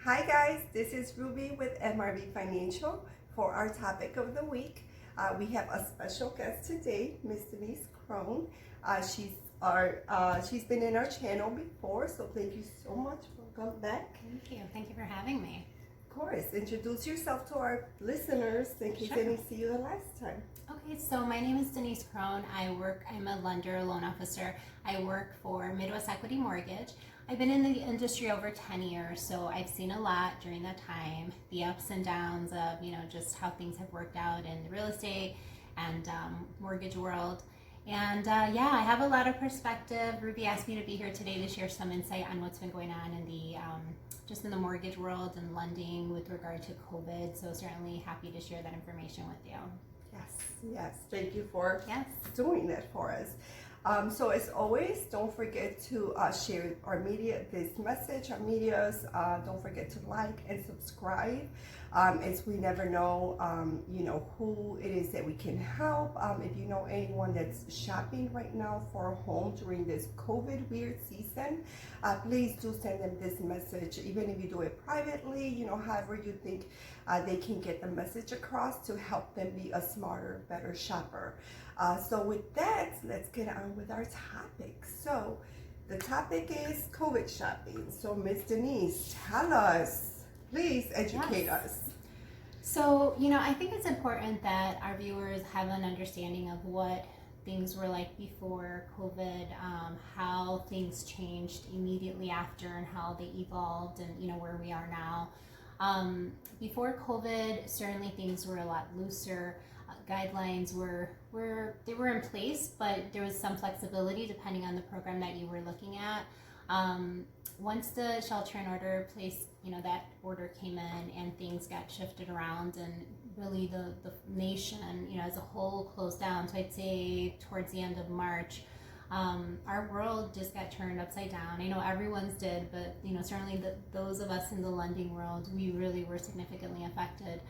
Hi guys, this is Ruby with MRB Financial. For our topic of the week, we have a special guest today, Miss Denise Crone. She's been in our channel before, so thank you so much. Welcome back. Thank you. Thank you for having me. Of course, introduce yourself to our listeners in case they didn't see you the last time. Okay, so my name is Denise Crone. I'm a lender, loan officer. I work for Midwest Equity Mortgage. I've been in the industry over 10 years, so I've seen a lot during that time, the ups and downs of, just how things have worked out in the real estate and mortgage world. And I have a lot of perspective. Ruby asked me to be here today to share some insight on what's been going on in the just in the mortgage world and lending with regard to COVID. So certainly happy to share that information with you. Yes. Thank you for Yes. doing that for us. So as always, don't forget to share our medias. Don't forget to like and subscribe, as we never know, who it is that we can help. If you know anyone that's shopping right now for a home during this COVID weird season, please do send them this message. Even if you do it privately, however you think they can get the message across to help them be a smarter, better shopper. So with that, let's get on with our topic. So the topic is COVID shopping. So Miss Denise, tell us, please educate us. So, I think it's important that our viewers have an understanding of what things were like before COVID, how things changed immediately after and how they evolved and, where we are now. Before COVID, certainly things were a lot looser. Guidelines were in place, but there was some flexibility depending on the program that you were looking at. Once the shelter in order place, that order came in and things got shifted around, and really the nation, as a whole closed down. So I'd say towards the end of March, our world just got turned upside down. I know everyone's did, but certainly those of us in the lending world, we really were significantly affected.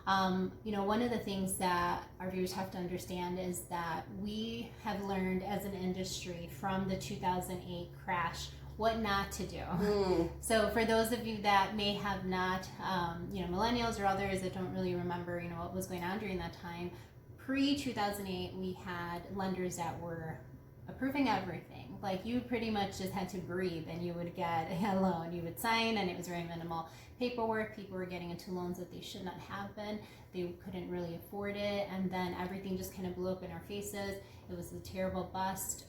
One of the things that our viewers have to understand is that we have learned as an industry from the 2008 crash what not to do. So for those of you that may have not, millennials or others that don't really remember, what was going on during that time, pre-2008, we had lenders that were approving everything. Like, you pretty much just had to breathe and you would get a loan. You would sign and it was very minimal paperwork. People were getting into loans that they should not have been. They couldn't really afford it, and then everything just kind of blew up in our faces. It was a terrible bust.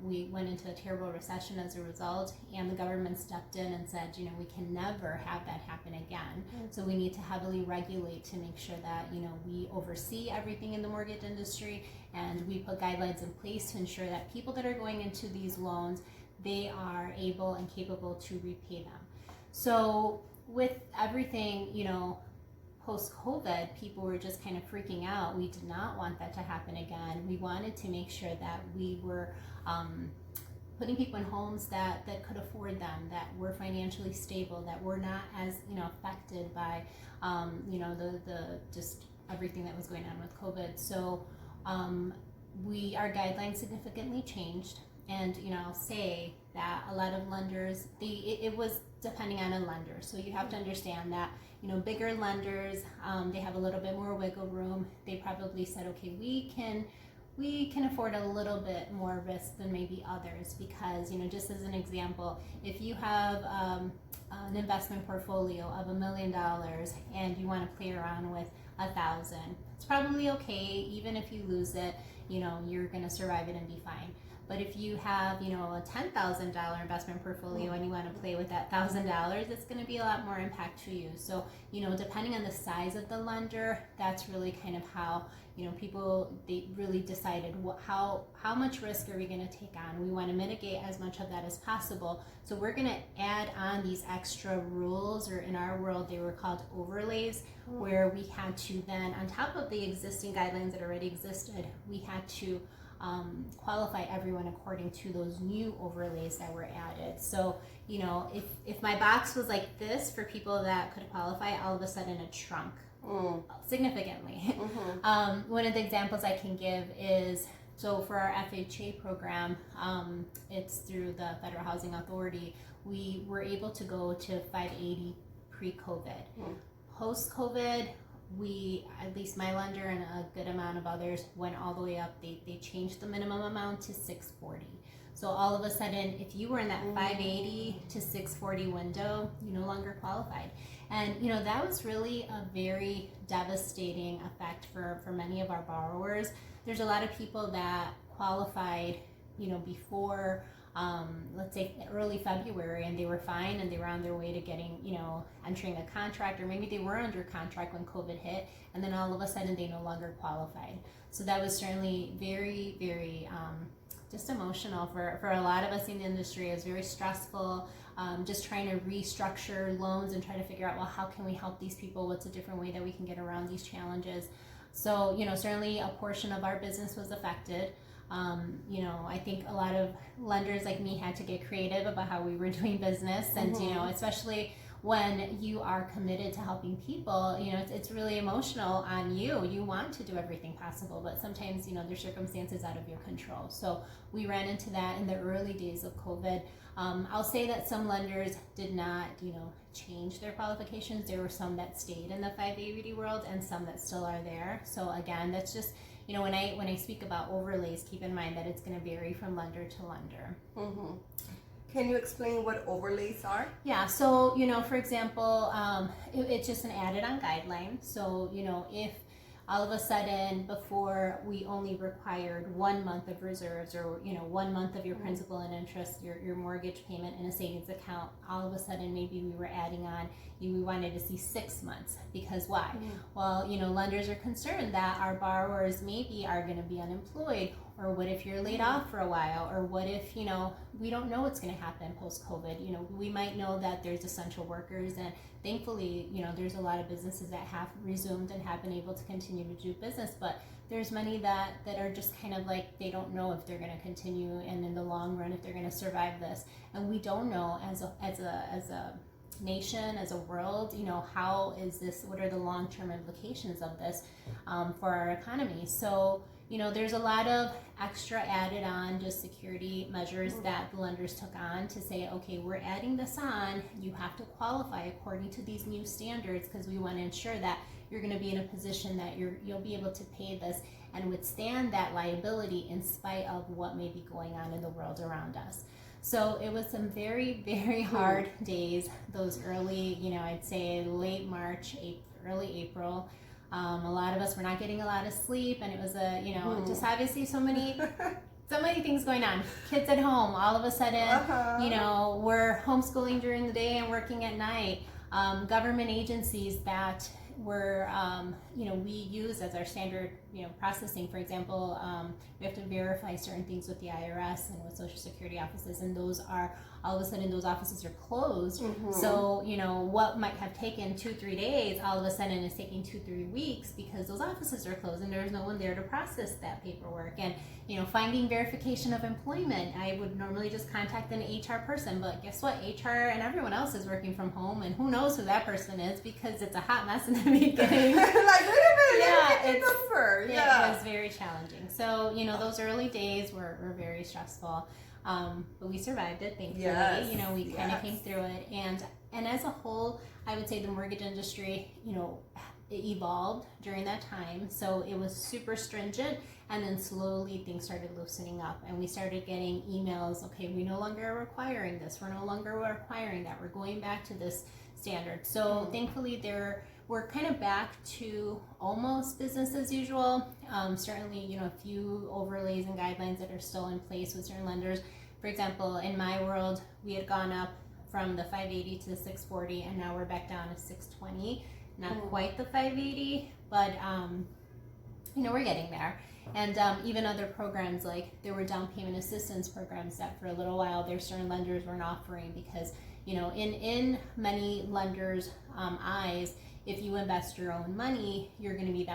We went into a terrible recession as a result, and the government stepped in and said, we can never have that happen again. So we need to heavily regulate to make sure that, we oversee everything in the mortgage industry, and we put guidelines in place to ensure that people that are going into these loans, they are able and capable to repay them. So with everything, post-COVID, people were just kind of freaking out. We did not want that to happen again. We wanted to make sure that we were putting people in homes that could afford them, that were financially stable, that were not as affected by the just everything that was going on with COVID. So our guidelines significantly changed, and I'll say that a lot of lenders, it was depending on a lender. So you have to understand that bigger lenders, they have a little bit more wiggle room. They probably said, okay, we can afford a little bit more risk than maybe others, because just as an example, if you have an investment portfolio of $1 million and you want to play around with 1,000, it's probably okay. Even if you lose it, you're going to survive it and be fine. But if you have, a $10,000 investment portfolio and you want to play with that $1,000, it's going to be a lot more impact to you. So, depending on the size of the lender, that's really kind of how, people, they really decided how much risk are we going to take on. We want to mitigate as much of that as possible. So we're going to add on these extra rules, or in our world, they were called overlays, where we had to then, on top of the existing guidelines that already existed, we had to qualify everyone according to those new overlays that were added. So, if my box was like this for people that could qualify, all of a sudden it shrunk significantly. One of the examples I can give is, so for our FHA program, it's through the Federal Housing Authority, we were able to go to 580% pre-COVID. Post-COVID, we, at least my lender and a good amount of others, went all the way up. They changed the minimum amount to 640. So all of a sudden, if you were in that 580 to 640 window, you no longer qualified. And that was really a very devastating effect for many of our borrowers. There's a lot of people that qualified, before let's say early February, and they were fine and they were on their way to getting, entering a contract, or maybe they were under contract when COVID hit, and then all of a sudden they no longer qualified. So that was certainly very, very just emotional for a lot of us in the industry. It was very stressful, just trying to restructure loans and try to figure out, well, how can we help these people? What's a different way that we can get around these challenges? So, certainly a portion of our business was affected. I think a lot of lenders like me had to get creative about how we were doing business, and especially when you are committed to helping people, it's really emotional on you. You want to do everything possible, but sometimes there's circumstances out of your control. So we ran into that in the early days of COVID. I'll say that some lenders did not change their qualifications. There were some that stayed in the 580 world and some that still are there. So again, that's just when I speak about overlays, keep in mind that it's going to vary from lender to lender. Can you explain what overlays are? Yeah, so for example, it's just an added on guideline. So if all of a sudden before we only required 1 month of reserves, or 1 month of your principal and interest, your mortgage payment in a savings account, all of a sudden maybe we were adding on, we wanted to see 6 months. Because why? Well, lenders are concerned that our borrowers maybe are going to be unemployed, or what if you're laid off for a while, or what if we don't know what's going to happen post-COVID. We might know that there's essential workers, and thankfully there's a lot of businesses that have resumed and have been able to continue to do business, but there's many that are just kind of like, they don't know if they're going to continue, and in the long run if they're going to survive this. And we don't know as a nation, as a world, how is this, what are the long-term implications of this for our economy. So there's a lot of extra added on just security measures that the lenders took on to say, okay, we're adding this on, you have to qualify according to these new standards, because we want to ensure that you're going to be in a position that you'll be able to pay this and withstand that liability in spite of what may be going on in the world around us. So it was some very, very hard days, those early, I'd say late March, early April. A lot of us were not getting a lot of sleep, and it was just obviously so many things going on. Kids at home, all of a sudden, we're homeschooling during the day and working at night. Government agencies that were, we use as our standard, processing. For example, we have to verify certain things with the IRS and with Social Security offices, and those are, all of a sudden, those offices are closed. So, what might have taken 2-3 days, all of a sudden is taking 2-3 weeks because those offices are closed and there's no one there to process that paperwork. And, finding verification of employment, I would normally just contact an HR person, but guess what? HR and everyone else is working from home, and who knows who that person is, because it's a hot mess in the beginning. Like, wait a minute, it was very challenging. So, those early days were very stressful. But we survived it, thankfully. Yes. We kind of came through it, and as a whole, I would say the mortgage industry, it evolved during that time. So it was super stringent, and then slowly things started loosening up, and we started getting emails. Okay, we no longer are requiring this. We're no longer requiring that. We're going back to this standard. So thankfully, we're kind of back to almost business as usual. Certainly, a few overlays and guidelines that are still in place with certain lenders. For example, in my world, we had gone up from the 580 to the 640, and now we're back down to 620. Not quite the 580, but we're getting there. And even other programs, like there were down payment assistance programs that for a little while there certain lenders weren't offering, because in many lenders' eyes, if you invest your own money, you're going to be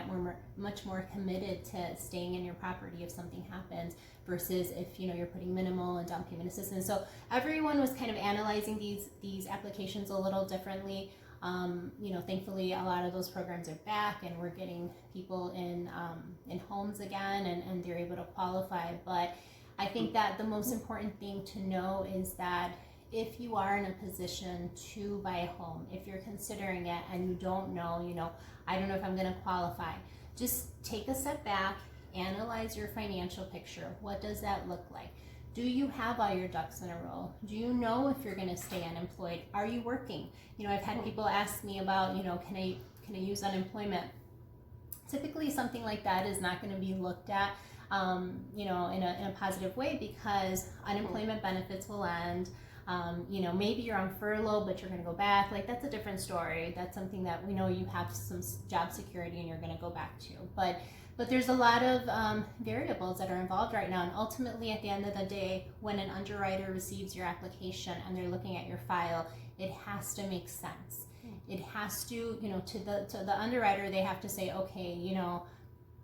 much more committed to staying in your property if something happens, versus if you're putting minimal and down payment assistance. So everyone was kind of analyzing these applications a little differently. Thankfully, a lot of those programs are back, and we're getting people in homes again, and they're able to qualify. But I think that the most important thing to know is that if you are in a position to buy a home, if you're considering it and you don't know, I don't know if I'm going to qualify, just take a step back, analyze your financial picture. What does that look like? Do you have all your ducks in a row? Do you know if you're going to stay unemployed? Are you working? I've had people ask me about, can I use unemployment? Typically, something like that is not going to be looked at, in a positive way, because unemployment benefits will end. Maybe you're on furlough, but you're going to go back. Like, that's a different story. That's something that we know you have some job security and you're going to go back to. But there's a lot of variables that are involved right now. And ultimately, at the end of the day, when an underwriter receives your application and they're looking at your file, it has to make sense. It has to, to the underwriter, they have to say, okay,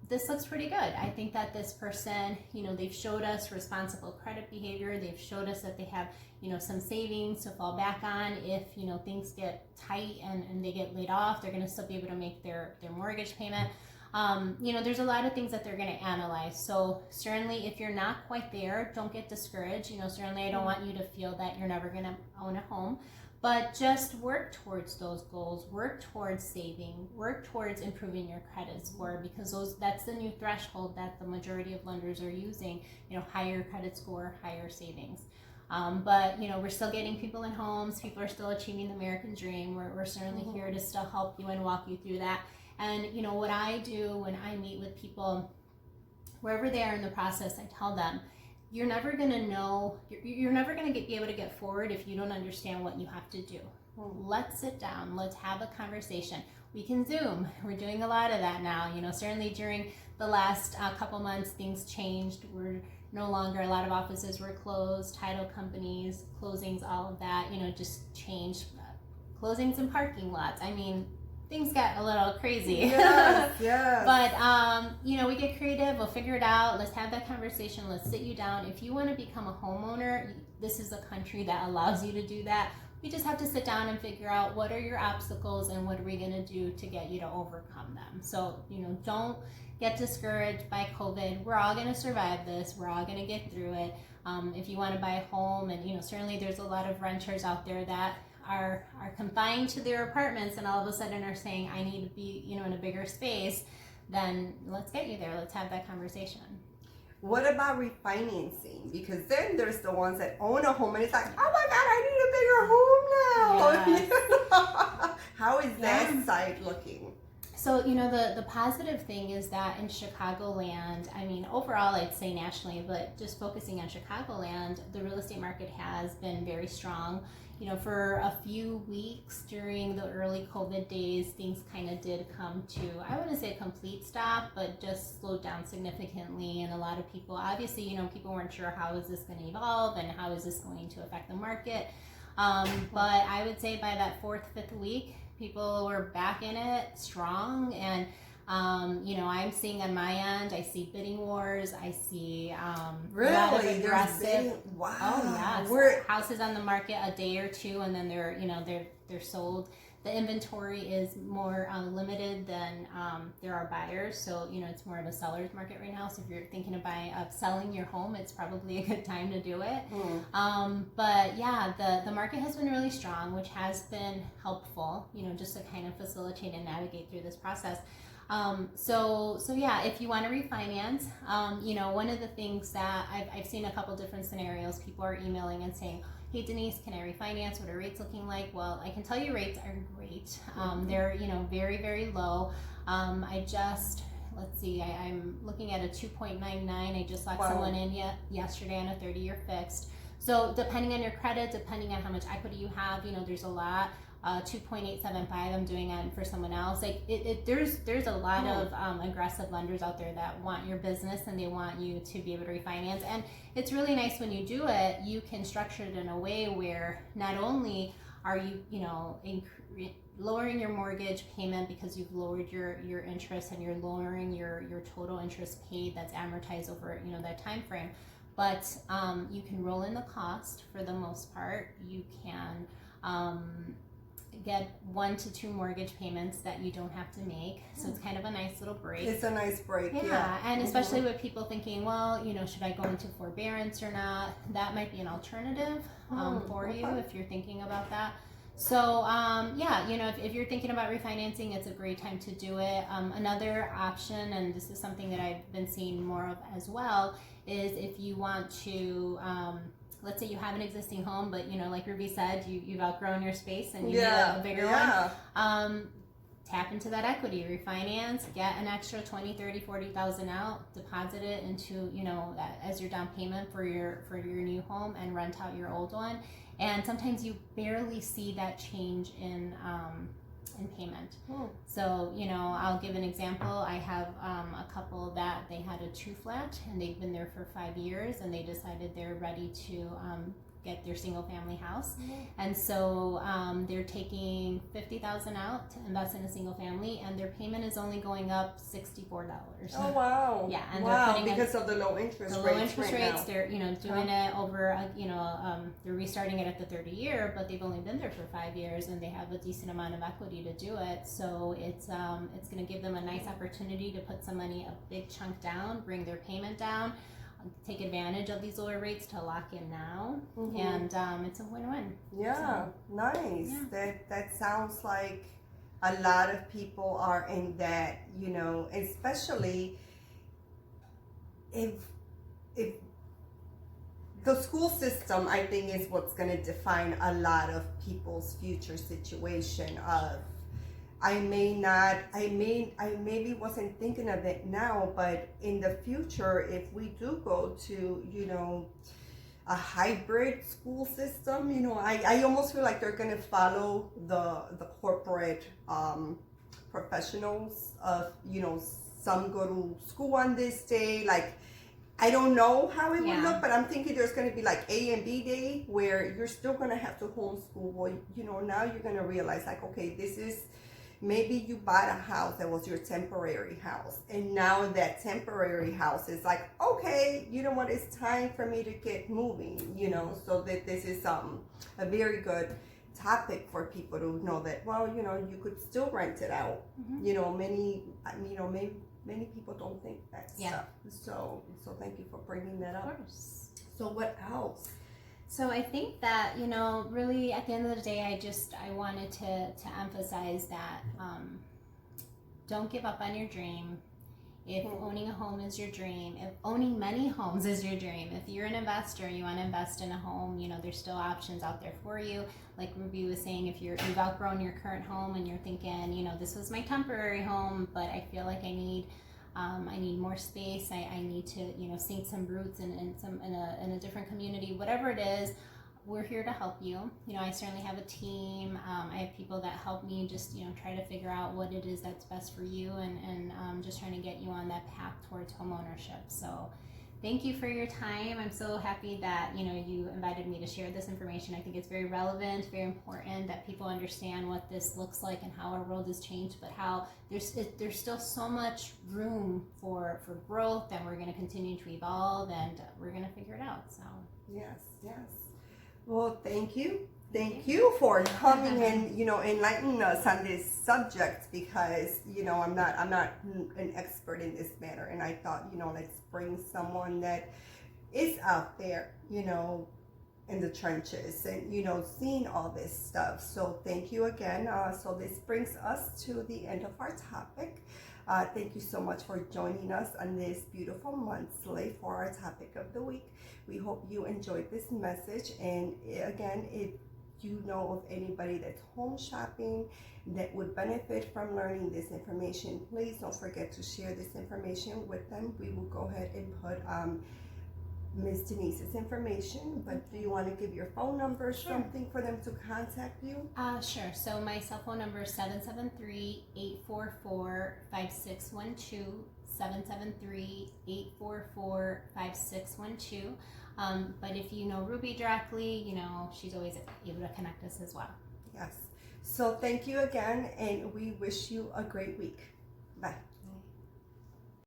this looks pretty good. I think that this person, they've showed us responsible credit behavior. They've showed us that they have, some savings to fall back on if, things get tight and they get laid off. They're going to still be able to make their mortgage payment. There's a lot of things that they're going to analyze. So certainly if you're not quite there, don't get discouraged. Certainly I don't want you to feel that you're never going to own a home. But just work towards those goals, work towards saving, work towards improving your credit score, because that's the new threshold that the majority of lenders are using, higher credit score, higher savings. But we're still getting people in homes, people are still achieving the American dream. We're certainly here to still help you and walk you through that. And what I do when I meet with people, wherever they are in the process, I tell them, you're never going to know, you're never going to be able to get forward if you don't understand what you have to do. Let's sit down, let's have a conversation. We can Zoom. We're doing a lot of that now. Certainly during the last couple months, things changed. We're no longer, a lot of offices were closed, title companies, closings, all of that, just changed. Closings in parking lots. Things got a little crazy. Yes, yes. But, we get creative. We'll figure it out. Let's have that conversation. Let's sit you down. If you want to become a homeowner, this is a country that allows you to do that. We just have to sit down and figure out what are your obstacles and what are we going to do to get you to overcome them. So, don't get discouraged by COVID. We're all going to survive this. We're all going to get through it. If you want to buy a home, and, certainly there's a lot of renters out there that are confined to their apartments and all of a sudden are saying, I need to be, in a bigger space, then let's get you there. Let's have that conversation. What about refinancing? Because then there's the ones that own a home and it's like, oh my God, I need a bigger home now. Yes. How is that side looking? So, the positive thing is that in Chicagoland, overall I'd say nationally, but just focusing on Chicagoland, the real estate market has been very strong. For a few weeks during the early COVID days, things kind of did come to, I wouldn't say a complete stop, but just slowed down significantly. And a lot of people, obviously, people weren't sure how is this going to evolve and how is this going to affect the market. But I would say by that fourth, fifth week, people were back in it strong. And I'm seeing on my end, I see bidding wars. I see a lot of aggressive. Wow. Oh yes. Houses on the market a day or two, and then they're sold. The inventory is more limited than there are buyers, so it's more of a seller's market right now. So if you're thinking of selling your home, it's probably a good time to do it. But yeah, the market has been really strong, which has been helpful. Just to kind of facilitate and navigate through this process. So yeah, if you want to refinance, one of the things that I've seen a couple different scenarios, people are emailing and saying, hey Denise, can I refinance? What are rates looking like? Well, I can tell you rates are great. They're, very, very low. Let's see, I'm looking at a 2.99. I just locked someone in yesterday on a 30-year fixed. So depending on your credit, depending on how much equity you have, there's a lot. 2.875 I'm doing it for someone else. There's a lot of aggressive lenders out there that want your business and they want you to be able to refinance. And it's really nice when you do it, you can structure it in a way where not only are you, lowering your mortgage payment because you've lowered your interest and you're lowering your total interest paid that's amortized over, that time frame, but you can roll in the cost for the most part. You can get 1 to 2 mortgage payments that you don't have to make. So it's kind of a nice little break. It's a nice break, yeah. And especially with people thinking, well, should I go into forbearance or not? That might be an alternative. for you okay. if you're thinking about that. So yeah, if you're thinking about refinancing, it's a great time to do it. Another option, and this is something that I've been seeing more of as well, is if you want to, let's say you have an existing home, but like Ruby said, you've outgrown your space and you need a bigger one. Tap into that equity, refinance, get an extra 20, 30, 40,000 out, deposit it into, that as your down payment for your new home, and rent out your old one. And sometimes you barely see that change in payment. So, I'll give an example. I have a couple that they had a 2-flat and they've been there for 5 years, and they decided they're ready to get their single family house. And so they're taking $50,000 out to invest in a single family, and their payment is only going up $64. Oh wow! Yeah, and wow, they're putting because of the low interest rates. The low interest right rates. Now. They're doing it over they're restarting it at the 30-year, but they've only been there for 5 years, and they have a decent amount of equity to do it. So it's going to give them a nice opportunity to put some money, a big chunk down, bring their payment down, take advantage of these lower rates to lock in now, and it's a win-win. Yeah, so, nice. Yeah. That sounds like a lot of people are in that, especially if the school system, I think, is what's going to define a lot of people's future situation of, I maybe wasn't thinking of it now, but in the future, if we do go to, a hybrid school system, I almost feel like they're going to follow the corporate professionals of, some go to school on this day. Like, I don't know how it would look, but I'm thinking there's going to be like A and B day where you're still going to have to homeschool. Well, now you're going to realize, like, okay, this is, maybe you bought a house that was your temporary house, and now that temporary house is like, okay, you know what, it's time for me to get moving, so that this is a very good topic for people to know that, well, you could still rent it out. Many people don't think that stuff. So thank you for bringing that up. Of course. So what else? So I think that, really at the end of the day, I wanted to emphasize that don't give up on your dream. If owning a home is your dream, if owning many homes is your dream, if you're an investor and you want to invest in a home, there's still options out there for you. Like Ruby was saying, if you've outgrown your current home and you're thinking, this was my temporary home, but I feel like I need more space. I need to, sink some roots in a different community, whatever it is. We're here to help you. I certainly have a team. I have people that help me just, try to figure out what it is that's best for you, and just trying to get you on that path towards homeownership. So thank you for your time. I'm so happy that, you invited me to share this information. I think it's very relevant, very important that people understand what this looks like and how our world has changed, but how there's still so much room for growth, and we're going to continue to evolve, and we're going to figure it out. So yes. Well, thank you. Thank you for coming and, enlightening us on this subject, because, I'm not an expert in this matter. And I thought, let's bring someone that is out there, in the trenches and, seeing all this stuff. So thank you again. So this brings us to the end of our topic. Thank you so much for joining us on this beautiful monthly for our topic of the week. We hope you enjoyed this message. And again, if you know of anybody that's home shopping that would benefit from learning this information, please don't forget to share this information with them. We will go ahead and put Ms. Denise's information, but do you want to give your phone number or something for them to contact you? Sure. So my cell phone number is 773-844-5612, 773-844-5612. But if you know Ruby directly, she's always able to connect us as well. Yes. So thank you again, and we wish you a great week. Bye.